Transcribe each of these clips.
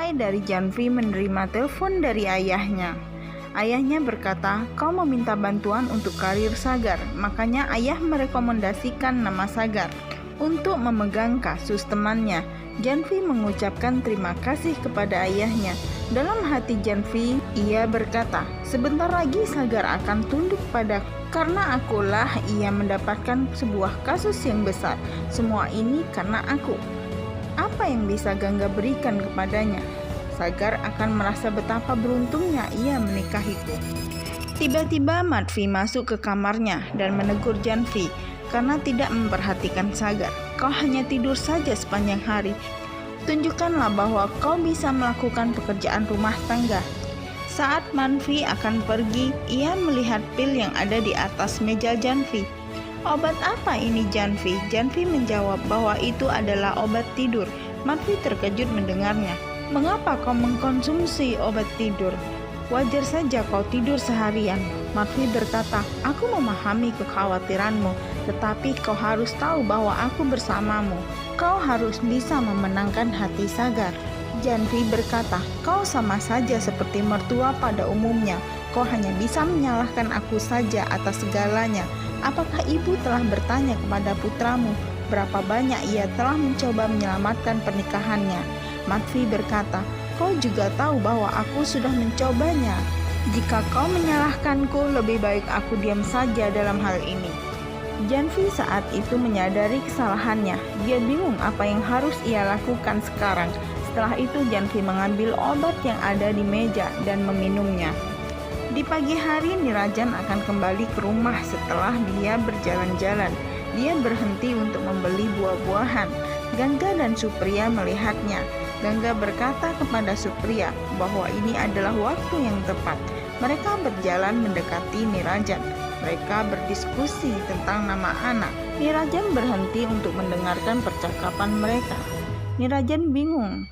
Mulai dari Janvi menerima telepon dari ayahnya. Ayahnya berkata, kau meminta bantuan untuk karir Sagar, makanya ayah merekomendasikan nama Sagar untuk memegang kasus temannya. Janvi mengucapkan terima kasih kepada ayahnya. Dalam hati Janvi, ia berkata, sebentar lagi Sagar akan tunduk padaku. Karena akulah ia mendapatkan sebuah kasus yang besar. Semua ini karena aku. Apa yang bisa Gangga berikan kepadanya? Sagar akan merasa betapa beruntungnya ia menikahiku. Tiba-tiba Madvi masuk ke kamarnya dan menegur Janvi karena tidak memperhatikan Sagar. Kau hanya tidur saja sepanjang hari. Tunjukkanlah bahwa kau bisa melakukan pekerjaan rumah tangga. Saat Madvi akan pergi, ia melihat pil yang ada di atas meja Janvi. Obat apa ini Janvi? Janvi menjawab bahwa itu adalah obat tidur. Madvi terkejut mendengarnya. Mengapa kau mengkonsumsi obat tidur? Wajar saja kau tidur seharian. Madvi berkata, aku memahami kekhawatiranmu, tetapi kau harus tahu bahwa aku bersamamu. Kau harus bisa memenangkan hati Sagar. Janvi berkata, kau sama saja seperti mertua pada umumnya. Kau hanya bisa menyalahkan aku saja atas segalanya. Apakah ibu telah bertanya kepada putramu berapa banyak ia telah mencoba menyelamatkan pernikahannya? Madvi berkata, kau juga tahu bahwa aku sudah mencobanya. Jika kau menyalahkanku, lebih baik aku diam saja dalam hal ini. Janvi saat itu menyadari kesalahannya. Dia bingung apa yang harus ia lakukan sekarang. Setelah itu Janvi mengambil obat yang ada di meja dan meminumnya. Di pagi hari Nirajan akan kembali ke rumah setelah dia berjalan-jalan. Dia berhenti untuk membeli buah-buahan. Gangga dan Supriya melihatnya. Gangga berkata kepada Supriya bahwa ini adalah waktu yang tepat. Mereka berjalan mendekati Nirajan. Mereka berdiskusi tentang nama anak. Nirajan berhenti untuk mendengarkan percakapan mereka. Nirajan bingung.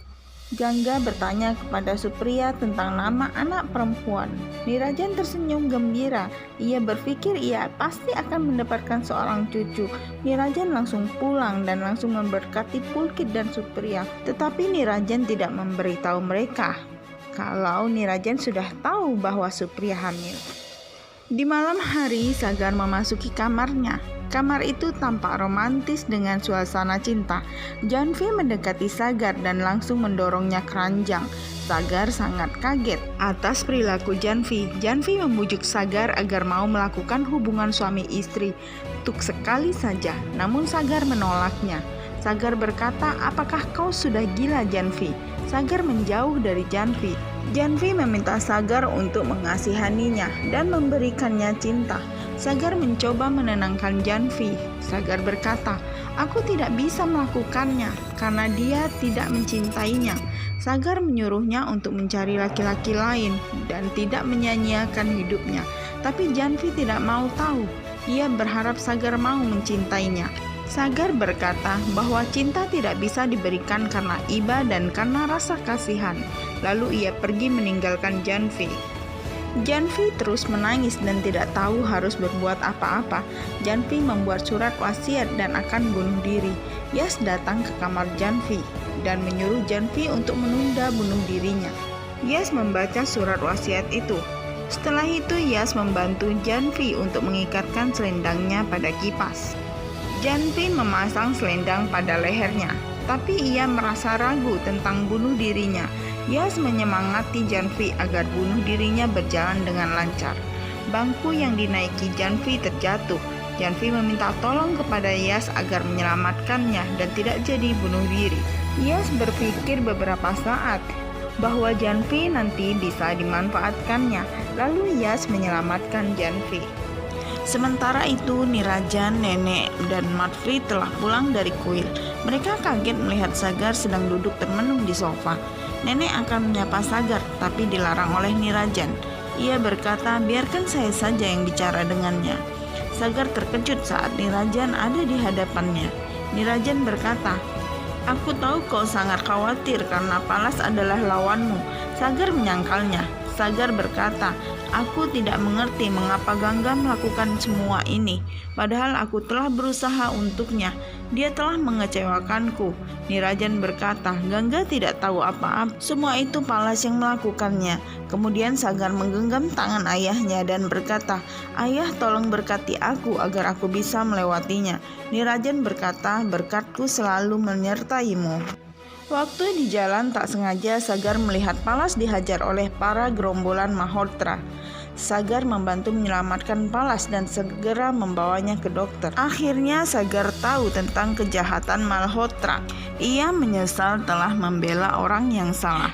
Gangga bertanya kepada Supriya tentang nama anak perempuan. Nirajan tersenyum gembira. Ia berpikir ia pasti akan mendapatkan seorang cucu. Nirajan langsung pulang dan langsung memberkati Pulkit dan Supriya. Tetapi Nirajan tidak memberitahu mereka kalau Nirajan sudah tahu bahwa Supriya hamil. Di malam hari, Sagar memasuki kamarnya. Kamar itu tampak romantis dengan suasana cinta. Janvi mendekati Sagar dan langsung mendorongnya ke ranjang. Sagar sangat kaget atas perilaku Janvi. Janvi membujuk Sagar agar mau melakukan hubungan suami istri untuk sekali saja, namun Sagar menolaknya. Sagar berkata, apakah kau sudah gila Janvi? Sagar menjauh dari Janvi. Janvi meminta Sagar untuk mengasihaninya dan memberikannya cinta. Sagar mencoba menenangkan Janvi. Sagar berkata, aku tidak bisa melakukannya karena dia tidak mencintainya. Sagar menyuruhnya untuk mencari laki-laki lain dan tidak menyia-nyiakan hidupnya. Tapi Janvi tidak mau tahu. Ia berharap Sagar mau mencintainya. Sagar berkata bahwa cinta tidak bisa diberikan karena iba dan karena rasa kasihan. Lalu ia pergi meninggalkan Janvi. Janvi terus menangis dan tidak tahu harus berbuat apa-apa. Janvi membuat surat wasiat dan akan bunuh diri. Yas datang ke kamar Janvi dan menyuruh Janvi untuk menunda bunuh dirinya. Yas membaca surat wasiat itu. Setelah itu Yas membantu Janvi untuk mengikatkan selendangnya pada kipas. Janvi memasang selendang pada lehernya, tapi ia merasa ragu tentang bunuh dirinya. Yas menyemangati Janvi agar bunuh dirinya berjalan dengan lancar. Bangku yang dinaiki Janvi terjatuh. Janvi meminta tolong kepada Yas agar menyelamatkannya dan tidak jadi bunuh diri. Yas berpikir beberapa saat bahwa Janvi nanti bisa dimanfaatkannya. Lalu Yas menyelamatkan Janvi. Sementara itu Nirajan, Nenek, dan Madvi telah pulang dari kuil. Mereka kaget melihat Sagar sedang duduk termenung di sofa. Nenek akan menyapa Sagar, tapi dilarang oleh Nirajan. Ia berkata, biarkan saya saja yang bicara dengannya. Sagar terkejut saat Nirajan ada di hadapannya. Nirajan berkata, aku tahu kau sangat khawatir karena Palas adalah lawanmu. Sagar menyangkalnya. Sagar berkata, "Aku tidak mengerti mengapa Gangga melakukan semua ini, padahal aku telah berusaha untuknya. Dia telah mengecewakanku." Nirajan berkata, "Gangga tidak tahu apa-apa. Semua itu Palas yang melakukannya." Kemudian Sagar menggenggam tangan ayahnya dan berkata, "Ayah, tolong berkati aku agar aku bisa melewatinya." Nirajan berkata, "Berkatku selalu menyertaimu." Waktu di jalan tak sengaja Sagar melihat Palas dihajar oleh para gerombolan Malhotra. Sagar membantu menyelamatkan Palas dan segera membawanya ke dokter. Akhirnya Sagar tahu tentang kejahatan Malhotra. Ia menyesal telah membela orang yang salah.